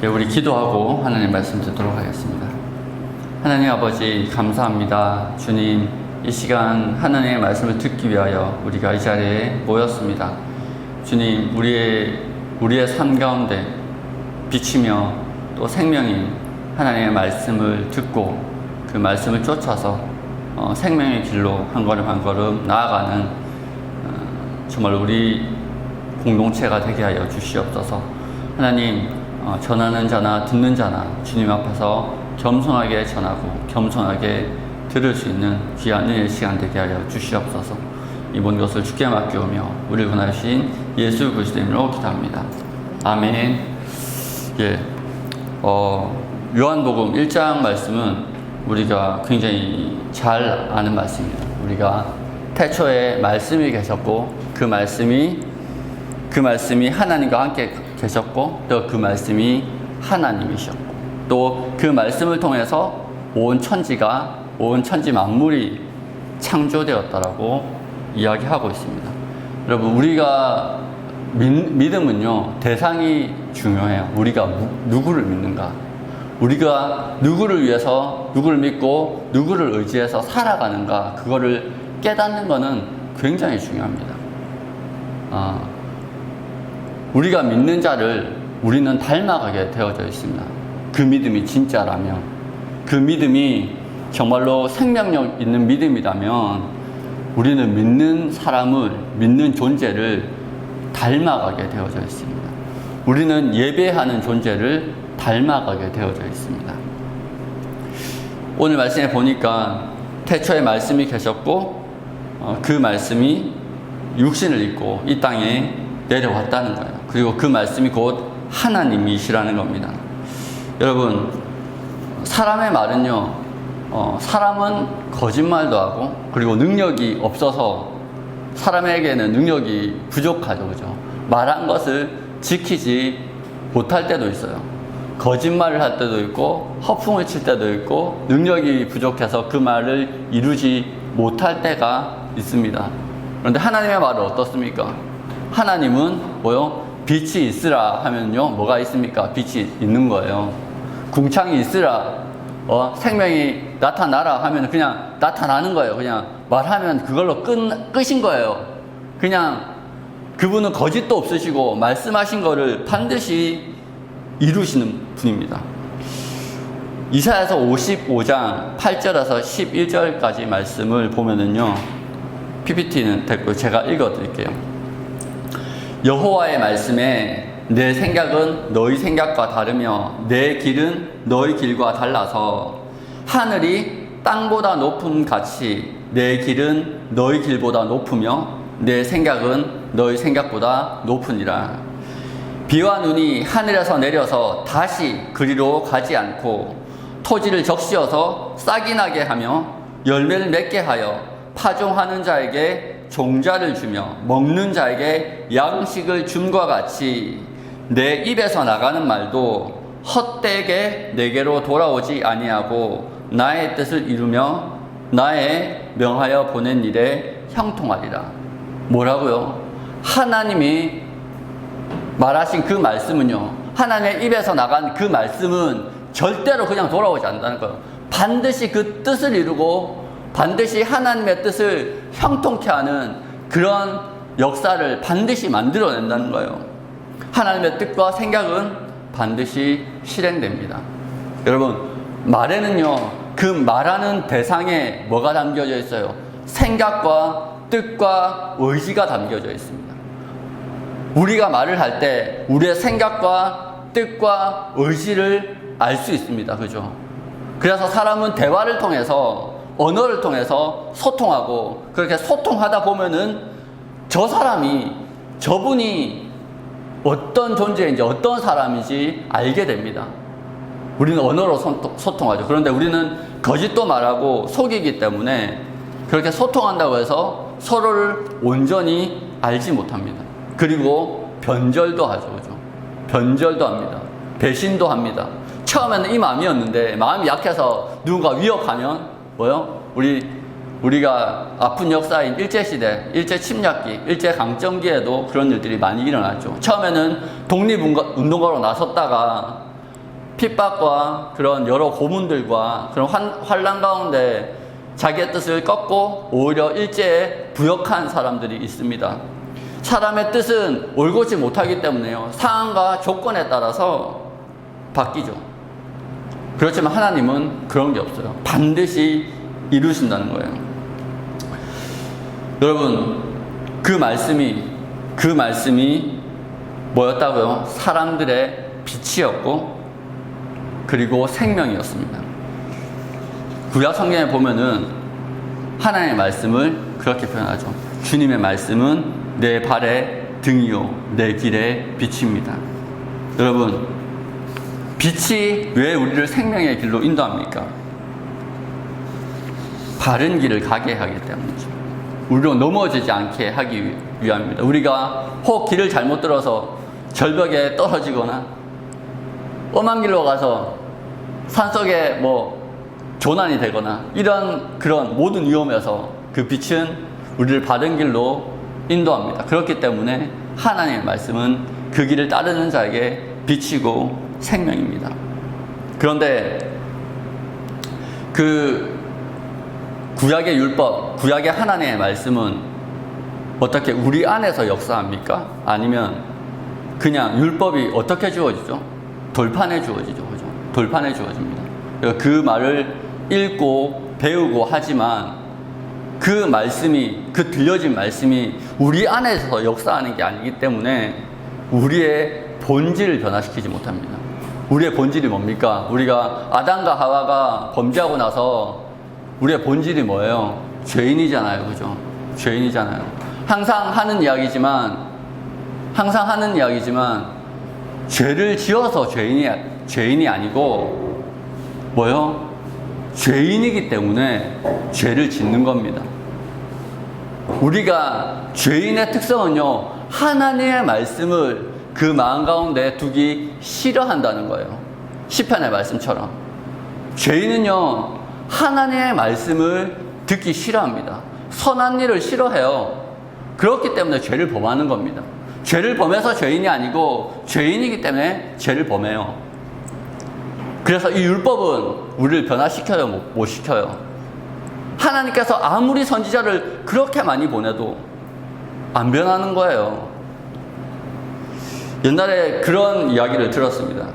우리 기도하고 하나님 말씀 듣도록 하겠습니다. 하나님 아버지 감사합니다. 주님, 이 시간 하나님의 말씀을 듣기 위하여 우리가 이 자리에 모였습니다. 주님, 우리의 삶 가운데 비치며 또 생명인 하나님의 말씀을 듣고 그 말씀을 쫓아서 생명의 길로 한 걸음 한 걸음 나아가는 정말 우리 공동체가 되게 하여 주시옵소서. 하나님, 전하는 자나 듣는 자나 주님 앞에서 겸손하게 전하고 겸손하게 들을 수 있는 귀한 은혜의 시간 되게 하여 주시옵소서. 이 모든 것을 주께 맡기오며 우리를 구원하신 예수 그리스도의 이름으로 기도합니다. 아멘. 요한복음 1장 말씀은 우리가 굉장히 잘 아는 말씀입니다. 우리가 태초에 말씀이 계셨고 그 말씀이 하나님과 함께 계셨고 또 그 말씀이 하나님이셨고 또 그 말씀을 통해서 온 천지 만물이 창조되었다라고 이야기하고 있습니다. 여러분, 우리가 믿음은요, 대상이 중요해요. 우리가 누구를 믿는가? 우리가 누구를 위해서, 누구를 믿고 누구를 의지해서 살아가는가? 그거를 깨닫는 것은 굉장히 중요합니다. 우리가 믿는 자를 우리는 닮아가게 되어져 있습니다. 그 믿음이 진짜라면, 그 믿음이 정말로 생명력 있는 믿음이라면 우리는 믿는 사람을, 믿는 존재를 닮아가게 되어져 있습니다. 우리는 예배하는 존재를 닮아가게 되어져 있습니다. 오늘 말씀에 보니까 태초에 말씀이 계셨고 그 말씀이 육신을 입고 이 땅에 내려왔다는 거예요. 그리고 그 말씀이 곧 하나님이시라는 겁니다. 여러분, 사람의 말은요, 사람은 거짓말도 하고 그리고 능력이 없어서 사람에게는 능력이 부족하죠. 그죠? 말한 것을 지키지 못할 때도 있어요. 거짓말을 할 때도 있고 허풍을 칠 때도 있고 능력이 부족해서 그 말을 이루지 못할 때가 있습니다. 그런데 하나님의 말은 어떻습니까? 하나님은 빛이 있으라 하면요, 뭐가 있습니까? 빛이 있는 거예요. 궁창이 있으라, 생명이 나타나라 하면 그냥 나타나는 거예요. 그냥 말하면 그걸로 끝인 거예요. 그냥 그분은 거짓도 없으시고 말씀하신 거를 반드시 이루시는 분입니다. 이사야서 55장 8절에서 11절까지 말씀을 보면은요, PPT는 됐고 제가 읽어 드릴게요. 여호와의 말씀에 내 생각은 너희 생각과 다르며 내 길은 너희 길과 달라서 하늘이 땅보다 높음 같이 내 길은 너희 길보다 높으며 내 생각은 너희 생각보다 높으니라. 비와 눈이 하늘에서 내려서 다시 그리로 가지 않고 토지를 적시어서 싹이 나게 하며 열매를 맺게 하여 파종하는 자에게 종자를 주며 먹는 자에게 양식을 줌과 같이 내 입에서 나가는 말도 헛되게 내게로 돌아오지 아니하고 나의 뜻을 이루며 나의 명하여 보낸 일에 형통하리라. 뭐라고요? 하나님이 말하신 그 말씀은요, 하나님의 입에서 나간 그 말씀은 절대로 그냥 돌아오지 않는다는 거예요. 반드시 그 뜻을 이루고 반드시 하나님의 뜻을 형통케 하는 그런 역사를 반드시 만들어낸다는 거예요. 하나님의 뜻과 생각은 반드시 실행됩니다. 여러분, 말에는요, 그 말하는 대상에 뭐가 담겨져 있어요? 생각과 뜻과 의지가 담겨져 있습니다. 우리가 말을 할 때 우리의 생각과 뜻과 의지를 알 수 있습니다. 그죠? 그래서 사람은 대화를 통해서, 언어를 통해서 소통하고, 그렇게 소통하다 보면은 저분이 어떤 존재인지 어떤 사람인지 알게 됩니다. 우리는 언어로 소통하죠. 그런데 우리는 거짓도 말하고 속이기 때문에 그렇게 소통한다고 해서 서로를 온전히 알지 못합니다. 그리고 변절도 하죠. 그죠? 변절도 합니다. 배신도 합니다. 처음에는 이 마음이었는데 마음이 약해서 누군가 위협하면 우리가 아픈 역사인 일제시대, 일제침략기, 일제강점기에도 그런 일들이 많이 일어났죠. 처음에는 독립운동가로 나섰다가 핍박과 그런 여러 고문들과 그런 환난 가운데 자기의 뜻을 꺾고 오히려 일제에 부역한 사람들이 있습니다. 사람의 뜻은 올곧지 못하기 때문에요. 상황과 조건에 따라서 바뀌죠. 그렇지만 하나님은 그런 게 없어요. 반드시 이루신다는 거예요. 여러분, 그 말씀이 뭐였다고요? 사람들의 빛이었고 그리고 생명이었습니다. 구약 성경에 보면은 하나님의 말씀을 그렇게 표현하죠. 주님의 말씀은 내 발의 등이요 내 길의 빛입니다. 여러분, 빛이 왜 우리를 생명의 길로 인도합니까? 바른 길을 가게 하기 때문이죠. 우리로 넘어지지 않게 하기 위함입니다. 우리가 혹 길을 잘못 들어서 절벽에 떨어지거나 험한 길로 가서 산속에 조난이 되거나 이런 그런 모든 위험에서 그 빛은 우리를 바른 길로 인도합니다. 그렇기 때문에 하나님의 말씀은 그 길을 따르는 자에게 빛이고 생명입니다. 그런데 그 구약의 율법, 구약의 하나님의 말씀은 어떻게 우리 안에서 역사합니까? 아니면 그냥 율법이 어떻게 주어지죠? 돌판에 주어지죠. 그죠? 돌판에 주어집니다. 그 말을 읽고 배우고 하지만 그 말씀이, 그 들려진 말씀이 우리 안에서 역사하는 게 아니기 때문에 우리의 본질을 변화시키지 못합니다. 우리의 본질이 뭡니까? 우리가 아담과 하와가 범죄하고 나서 우리의 본질이 뭐예요? 죄인이잖아요. 그죠? 죄인이잖아요. 항상 하는 이야기지만 죄를 지어서 죄인이 아니고 죄인이기 때문에 죄를 짓는 겁니다. 우리가 죄인의 특성은요, 하나님의 말씀을 그 마음 가운데 두기 싫어한다는 거예요. 시편의 말씀처럼. 죄인은요, 하나님의 말씀을 듣기 싫어합니다. 선한 일을 싫어해요. 그렇기 때문에 죄를 범하는 겁니다. 죄를 범해서 죄인이 아니고 죄인이기 때문에 죄를 범해요. 그래서 이 율법은 우리를 변화시켜요, 못 시켜요? 하나님께서 아무리 선지자를 그렇게 많이 보내도 안 변하는 거예요. 옛날에 그런 이야기를 들었습니다.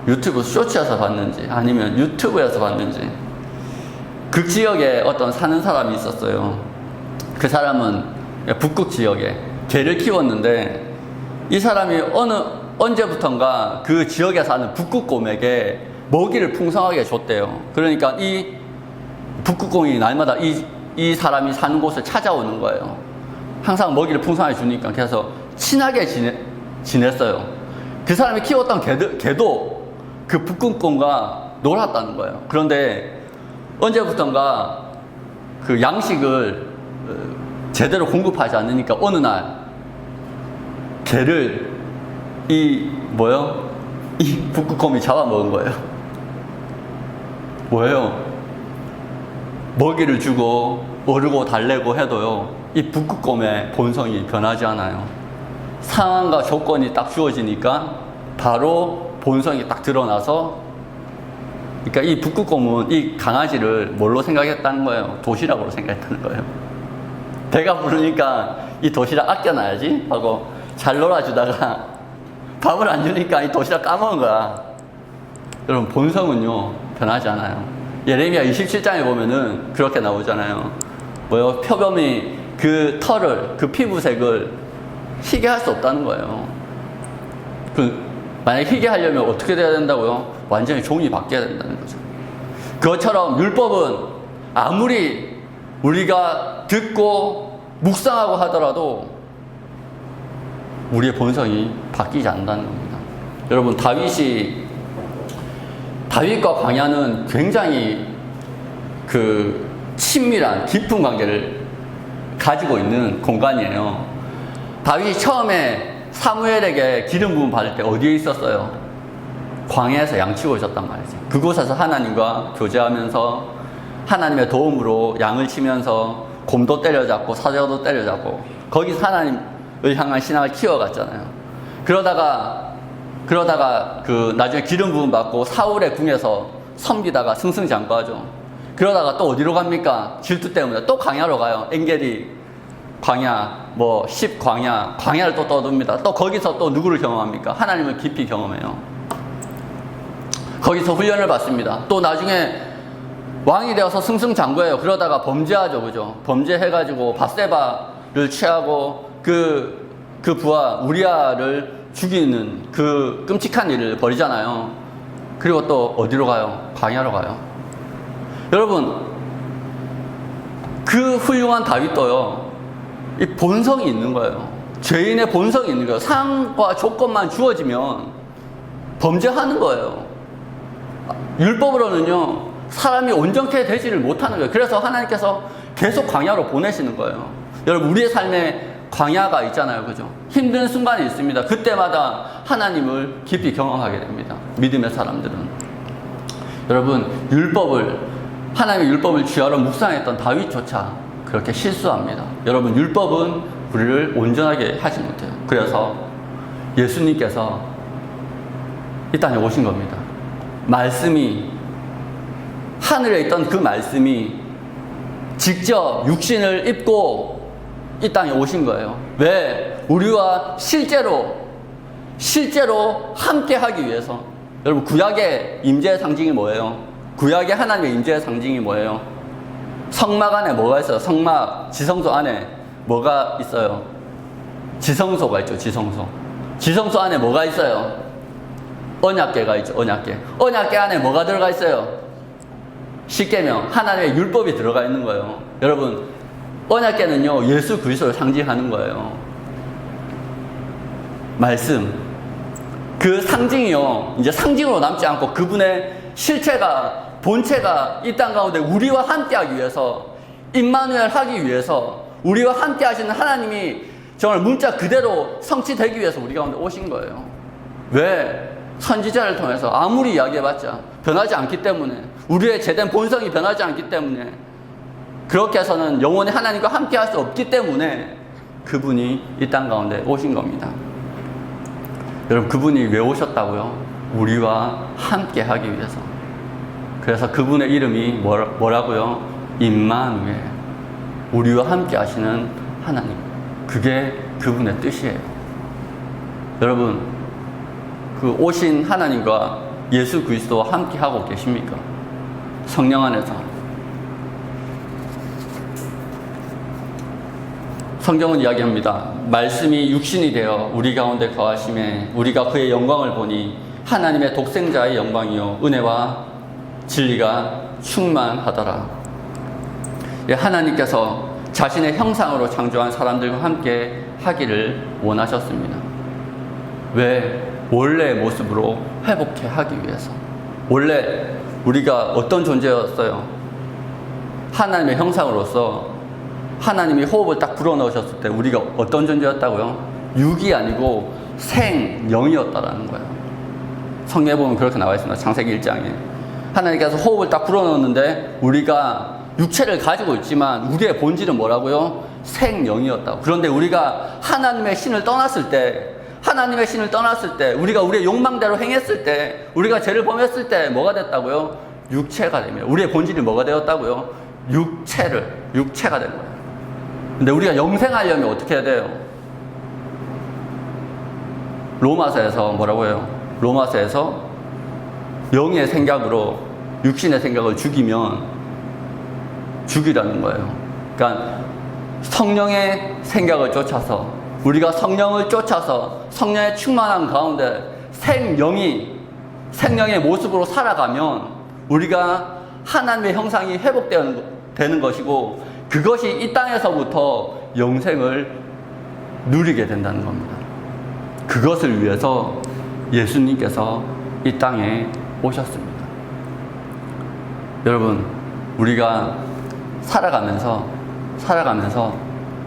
유튜브 쇼츠에서 봤는지 아니면 유튜브에서 봤는지 그 지역에 어떤 사는 사람이 있었어요. 그 사람은 북극 지역에 개를 키웠는데 이 사람이 언제부턴가 그 지역에 사는 북극곰에게 먹이를 풍성하게 줬대요. 그러니까 이 북극곰이 날마다 이 사람이 사는 곳을 찾아오는 거예요. 항상 먹이를 풍성하게 주니까. 그래서 친하게 지냈어요. 그 사람이 키웠던 개도 그 북극곰과 놀았다는 거예요. 그런데 언제부턴가 그 양식을 제대로 공급하지 않으니까 어느 날 개를 이 북극곰이 잡아먹은 거예요. 뭐예요? 먹이를 주고 어르고 달래고 해도요, 이 북극곰의 본성이 변하지 않아요. 상황과 조건이 딱 주어지니까 바로 본성이 딱 드러나서, 그러니까 이 북극곰은 이 강아지를 뭘로 생각했다는 거예요? 도시락으로 생각했다는 거예요. 배가 부르니까 이 도시락 아껴놔야지 하고 잘 놀아주다가 밥을 안 주니까 이 도시락 까먹은 거야. 여러분, 본성은요 변하지 않아요. 예레미야 27장에 보면은 그렇게 나오잖아요. 표범이 그 털을, 그 피부색을 희게 할 수 없다는 거예요. 만약에 희게 하려면 어떻게 돼야 된다고요? 완전히 종이 바뀌어야 된다는 거죠. 그것처럼 율법은 아무리 우리가 듣고 묵상하고 하더라도 우리의 본성이 바뀌지 않는다는 겁니다. 여러분, 다윗과 광야는 굉장히 그 친밀한 깊은 관계를 가지고 있는 공간이에요. 다윗이 처음에 사무엘에게 기름 부음 받을 때 어디에 있었어요? 광야에서 양치고 있었단 말이죠. 그곳에서 하나님과 교제하면서 하나님의 도움으로 양을 치면서 곰도 때려잡고 사자도 때려잡고 거기서 하나님을 향한 신앙을 키워갔잖아요. 그러다가 그러다가 나중에 기름 부음 받고 사울의 궁에서 섬기다가 승승장구하죠. 그러다가 또 어디로 갑니까? 질투 때문에 또 광야로 가요. 엔게디 광야, 10광야, 광야를 또 떠듭니다. 또 거기서 또 누구를 경험합니까? 하나님을 깊이 경험해요. 거기서 훈련을 받습니다. 또 나중에 왕이 되어서 승승장구해요. 그러다가 범죄하죠, 그죠? 범죄해가지고 밧세바를 취하고 그 부하 우리아를 죽이는 그 끔찍한 일을 벌이잖아요. 그리고 또 어디로 가요? 광야로 가요. 여러분, 그 훌륭한 다윗도요, 이 본성이 있는 거예요. 죄인의 본성이 있는 거예요. 상황과 조건만 주어지면 범죄하는 거예요. 율법으로는요, 사람이 온전케 되지를 못하는 거예요. 그래서 하나님께서 계속 광야로 보내시는 거예요. 여러분, 우리의 삶에 광야가 있잖아요, 그죠? 힘든 순간이 있습니다. 그때마다 하나님을 깊이 경험하게 됩니다. 믿음의 사람들은. 여러분, 하나님의 율법을 쥐하러 묵상했던 다윗조차 그렇게 실수합니다. 여러분, 율법은 우리를 온전하게 하지 못해요. 그래서 예수님께서 이 땅에 오신 겁니다. 하늘에 있던 그 말씀이 직접 육신을 입고 이 땅에 오신 거예요. 왜? 우리와 실제로 함께 하기 위해서. 여러분, 구약의 임재의 상징이 뭐예요? 구약의 하나님의 임재의 상징이 뭐예요? 성막 안에 뭐가 있어요? 지성소 안에 뭐가 있어요? 지성소가 있죠, 지성소. 지성소 안에 뭐가 있어요? 언약궤가 있죠, 언약궤. 언약궤 안에 뭐가 들어가 있어요? 십계명, 하나님의 율법이 들어가 있는 거예요. 여러분, 언약궤는요, 예수 그리스도를 상징하는 거예요. 말씀. 그 상징이요, 이제 상징으로 남지 않고 그분의 본체가 이 땅 가운데 우리와 함께 하기 위해서, 임마누엘 하기 위해서, 우리와 함께 하시는 하나님이 정말 문자 그대로 성취되기 위해서 우리 가운데 오신 거예요. 왜? 선지자를 통해서 아무리 이야기해봤자 변하지 않기 때문에, 우리의 제된 본성이 변하지 않기 때문에, 그렇게 해서는 영원히 하나님과 함께 할 수 없기 때문에 그분이 이 땅 가운데 오신 겁니다. 여러분, 그분이 왜 오셨다고요? 우리와 함께 하기 위해서. 그래서 그분의 이름이 뭐라고요? 임마누엘. 우리와 함께 하시는 하나님. 그게 그분의 뜻이에요. 여러분, 그 오신 하나님과 예수 그리스도와 함께 하고 계십니까? 성령 안에서. 성경은 이야기합니다. 말씀이 육신이 되어 우리 가운데 거하심에 우리가 그의 영광을 보니 하나님의 독생자의 영광이요 은혜와 진리가 충만하더라. 하나님께서 자신의 형상으로 창조한 사람들과 함께 하기를 원하셨습니다. 왜? 원래의 모습으로 회복해 하기 위해서. 원래 우리가 어떤 존재였어요? 하나님의 형상으로서 하나님이 호흡을 딱 불어넣으셨을 때 우리가 어떤 존재였다고요? 육이 아니고 생영이었다라는 거예요. 성경에 보면 그렇게 나와 있습니다. 창세기 1장에. 하나님께서 호흡을 딱 불어넣었는데 우리가 육체를 가지고 있지만 우리의 본질은 뭐라고요? 생영이었다고. 그런데 우리가 하나님의 신을 떠났을 때, 우리가 우리의 욕망대로 행했을 때, 우리가 죄를 범했을 때 뭐가 됐다고요? 육체가 됩니다. 우리의 본질이 뭐가 되었다고요? 육체가 된 거예요. 근데 우리가 영생하려면 어떻게 해야 돼요? 로마서에서 뭐라고 해요? 로마서에서 영의 생각으로 육신의 생각을 죽이라는 거예요. 그러니까 성령의 생각을 쫓아서, 우리가 성령을 쫓아서 성령의 충만한 가운데 생명의 모습으로 살아가면 우리가 하나님의 형상이 회복되는 것이고, 그것이 이 땅에서부터 영생을 누리게 된다는 겁니다. 그것을 위해서 예수님께서 이 땅에 오셨습니다. 여러분, 우리가 살아가면서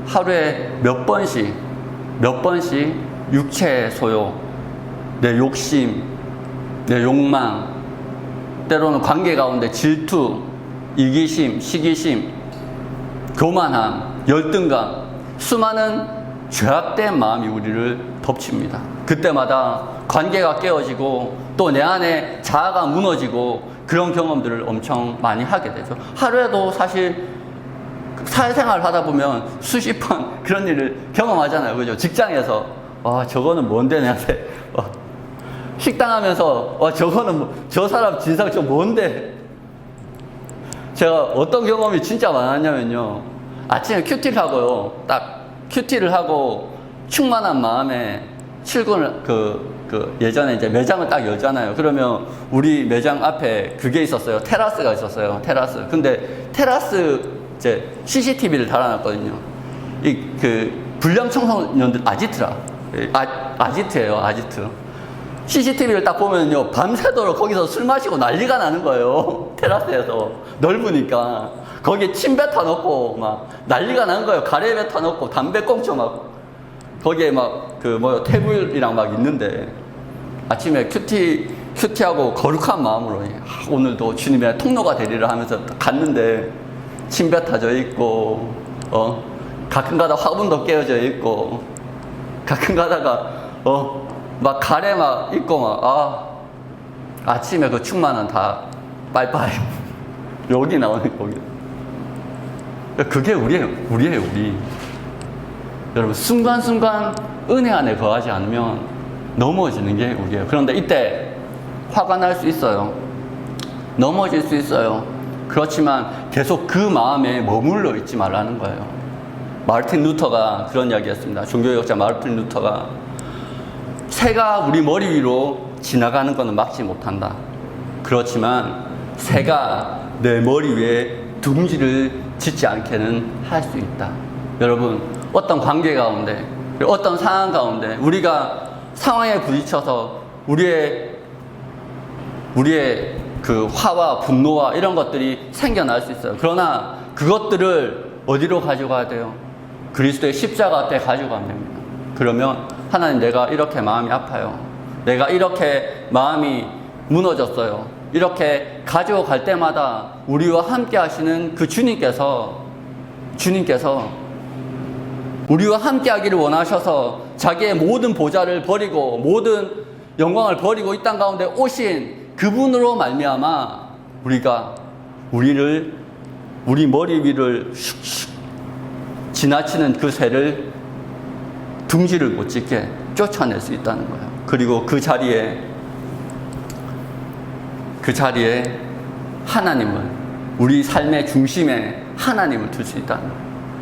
하루에 몇 번씩 육체의 소요, 내 욕심, 내 욕망, 때로는 관계 가운데 질투, 이기심, 시기심, 교만함, 열등감, 수많은 죄악된 마음이 우리를 덮칩니다. 그때마다 관계가 깨어지고 또 내 안에 자아가 무너지고 그런 경험들을 엄청 많이 하게 되죠. 하루에도 사실 사회생활을 하다 보면 수십 번 그런 일을 경험하잖아요. 그죠? 직장에서 저거는 뭔데 내한테 식당 하면서 저거는 저 사람 진상 저 뭔데. 제가 어떤 경험이 진짜 많았냐면요, 아침에 큐티를 하고요, 딱 큐티를 하고 충만한 마음에 출근을 예전에 이제 매장을 딱 열잖아요. 그러면 우리 매장 앞에 그게 있었어요. 테라스가 있었어요. 테라스. 근데 테라스 이제 CCTV를 달아놨거든요. 불량 청소년들 아지트라. 아지트예요. 아지트. CCTV를 딱 보면요, 밤새도록 거기서 술 마시고 난리가 나는 거예요. 테라스에서. 넓으니까. 거기에 침 뱉어 넣고, 막, 난리가 나는 거예요. 가래 뱉어 넣고, 담배 꽁초 막, 거기에 막, 테이블이랑 막 있는데, 아침에 큐티하고 거룩한 마음으로, 오늘도 주님의 통로가 되리라 하면서 갔는데, 침 뱉어져 있고, 가끔 가다 화분도 깨어져 있고, 가끔 가다가, 막 가래 막 있고 막, 아침에 그 충만한 다 빠이빠이. 여기 나오는 거기. 그게 우리예요. 우리. 여러분, 순간순간 은혜 안에 거하지 않으면 넘어지는 게 우리예요. 그런데 이때 화가 날 수 있어요. 넘어질 수 있어요. 그렇지만 계속 그 마음에 머물러 있지 말라는 거예요. 마르틴 루터가 그런 이야기 했습니다. 종교개혁자 마르틴 루터가, 새가 우리 머리 위로 지나가는 것은 막지 못한다. 그렇지만 새가 내 머리 위에 둥지를 짓지 않게는 할 수 있다. 여러분, 어떤 관계 가운데, 어떤 상황 가운데 우리가 상황에 부딪혀서 우리의 그 화와 분노와 이런 것들이 생겨날 수 있어요. 그러나 그것들을 어디로 가져가야 돼요? 그리스도의 십자가 앞에 가져가면 됩니다. 그러면 하나님, 내가 이렇게 마음이 아파요. 내가 이렇게 마음이 무너졌어요. 이렇게 가져갈 때마다 우리와 함께 하시는 그 주님께서 우리와 함께 하기를 원하셔서 자기의 모든 보좌를 버리고 모든 영광을 버리고 이 땅 가운데 오신 그분으로 말미암아 우리 머리 위를 슉슉 지나치는 그 새를 둥지를 못 짓게 쫓아낼 수 있다는 거예요. 그리고 그 자리에 하나님을, 우리 삶의 중심에 하나님을 둘 수 있다는 거예요.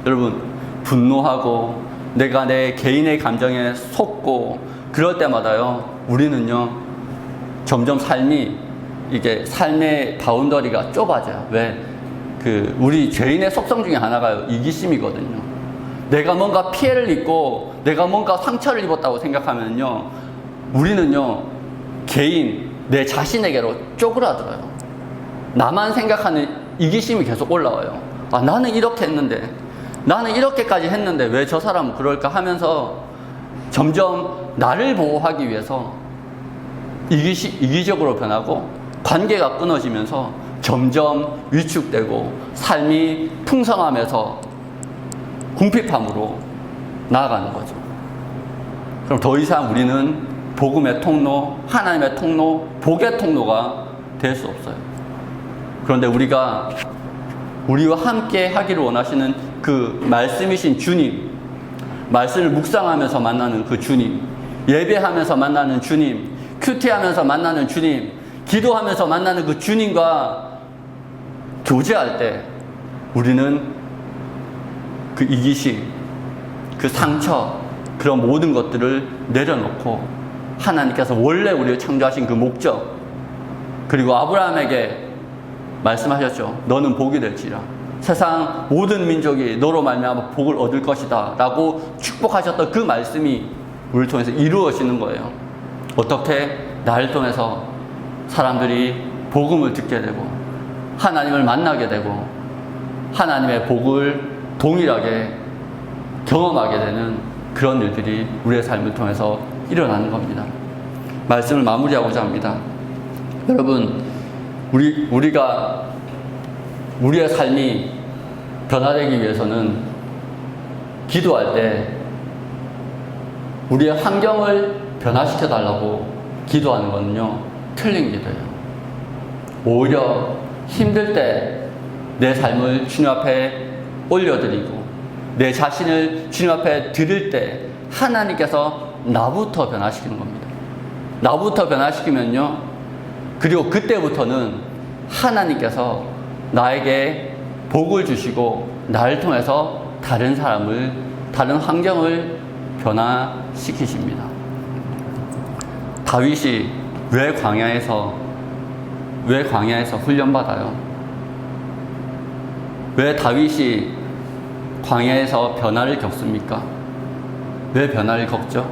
여러분, 분노하고 내가 내 개인의 감정에 속고 그럴 때마다요, 우리는요 점점 삶의 바운더리가 좁아져요. 왜? 우리 죄인의 속성 중에 하나가 이기심이거든요. 내가 뭔가 피해를 입고 내가 뭔가 상처를 입었다고 생각하면요, 우리는요 내 자신에게로 쪼그라들어요. 나만 생각하는 이기심이 계속 올라와요. 나는 이렇게 했는데, 나는 이렇게까지 했는데 왜 저 사람은 그럴까 하면서 점점 나를 보호하기 위해서 이기적으로 변하고 관계가 끊어지면서 점점 위축되고 삶이 풍성하면서 궁핍함으로 나아가는 거죠. 그럼 더 이상 우리는 복음의 통로, 하나님의 통로, 복의 통로가 될 수 없어요. 그런데 우리와 함께 하기를 원하시는 그 말씀이신 주님, 말씀을 묵상하면서 만나는 그 주님, 예배하면서 만나는 주님, 큐티하면서 만나는 주님, 기도하면서 만나는 그 주님과 교제할 때 우리는 그 이기심, 그 상처, 그런 모든 것들을 내려놓고 하나님께서 원래 우리를 창조하신 그 목적, 그리고 아브라함에게 말씀하셨죠. 너는 복이 될지라. 세상 모든 민족이 너로 말미암아 복을 얻을 것이다 라고 축복하셨던 그 말씀이 우리를 통해서 이루어지는 거예요. 어떻게? 나를 통해서 사람들이 복음을 듣게 되고 하나님을 만나게 되고 하나님의 복을 동일하게 경험하게 되는 그런 일들이 우리의 삶을 통해서 일어나는 겁니다. 말씀을 마무리하고자 합니다. 여러분, 우리의 삶이 변화되기 위해서는 기도할 때 우리의 환경을 변화시켜 달라고 기도하는 거는요, 틀린 기도예요. 오히려 힘들 때 내 삶을 주님 앞에 올려드리고 내 자신을 주님 앞에 드릴 때 하나님께서 나부터 변화시키는 겁니다. 나부터 변화시키면요, 그리고 그때부터는 하나님께서 나에게 복을 주시고 나를 통해서 다른 사람을, 다른 환경을 변화시키십니다. 다윗이 왜 광야에서 훈련받아요? 왜 다윗이 광야에서 변화를 겪습니까? 왜 변화를 겪죠?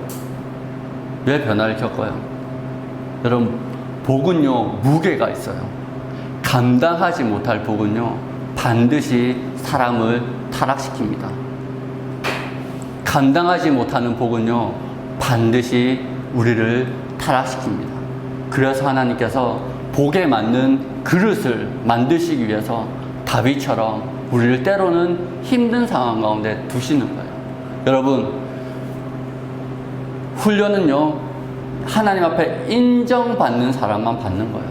왜 변화를 겪어요? 여러분, 복은요, 무게가 있어요. 감당하지 못할 복은요, 반드시 사람을 타락시킵니다. 감당하지 못하는 복은요, 반드시 우리를 타락시킵니다. 그래서 하나님께서 복에 맞는 그릇을 만드시기 위해서 다윗처럼 우리를 때로는 힘든 상황 가운데 두시는 거예요. 여러분, 훈련은요, 하나님 앞에 인정받는 사람만 받는 거예요.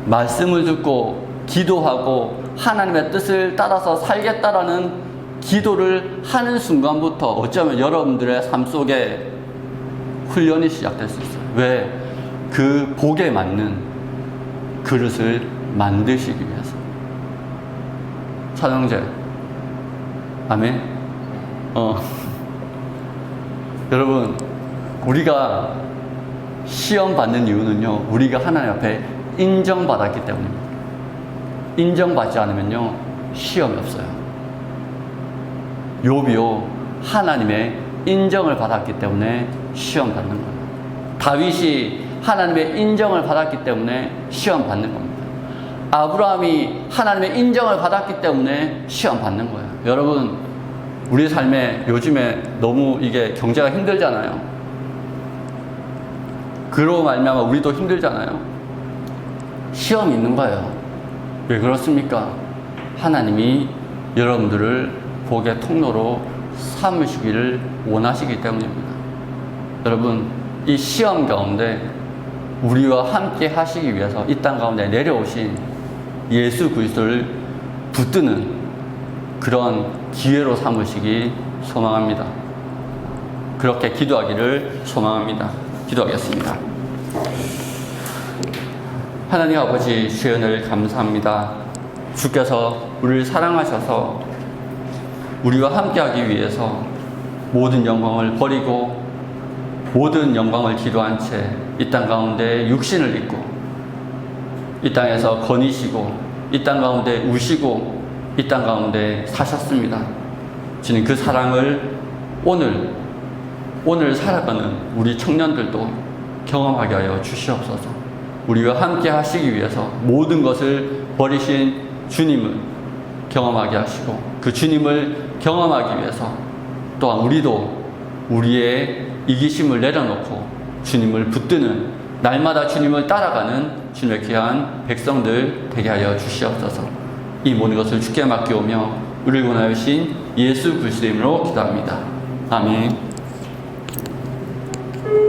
말씀을 듣고 기도하고 하나님의 뜻을 따라서 살겠다라는 기도를 하는 순간부터 어쩌면 여러분들의 삶 속에 훈련이 시작될 수 있어요. 왜? 그 복에 맞는 그릇을 만드시기 위해서. 차영재, 아멘? 여러분, 우리가 시험 받는 이유는요, 우리가 하나님 앞에 인정받았기 때문입니다. 인정받지 않으면요, 시험이 없어요. 욥이요, 하나님의 인정을 받았기 때문에 시험 받는 거예요. 다윗이 하나님의 인정을 받았기 때문에 시험 받는 겁니다. 아브라함이 하나님의 인정을 받았기 때문에 시험 받는 거예요. 여러분, 우리 삶에 요즘에 너무 이게 경제가 힘들잖아요. 그로 말미암아 우리도 힘들잖아요. 시험이 있는 거예요. 왜 그렇습니까? 하나님이 여러분들을 복의 통로로 삼으시기를 원하시기 때문입니다. 여러분, 이 시험 가운데 우리와 함께 하시기 위해서 이 땅 가운데 내려오신 예수 그리스도를 붙드는 그런 기회로 삼으시기 소망합니다. 그렇게 기도하기를 소망합니다. 기도하겠습니다. 하나님 아버지, 주의 은혜를 감사합니다. 주께서 우리를 사랑하셔서 우리와 함께하기 위해서 모든 영광을 버리고 모든 영광을 기도한 채 이 땅 가운데 육신을 입고 이 땅에서 거니시고 이 땅 가운데 우시고 이 땅 가운데 사셨습니다. 주님, 그 사랑을 오늘 살아가는 우리 청년들도 경험하게 하여 주시옵소서. 우리와 함께 하시기 위해서 모든 것을 버리신 주님을 경험하게 하시고 그 주님을 경험하기 위해서 또한 우리도 우리의 이기심을 내려놓고 주님을 붙드는, 날마다 주님을 따라가는 주님의 귀한 백성들 되게 하여 주시옵소서. 이 모든 것을 주께 맡기오며 우리를 원하신 예수 그리스도의 이름으로 기도합니다. 아멘.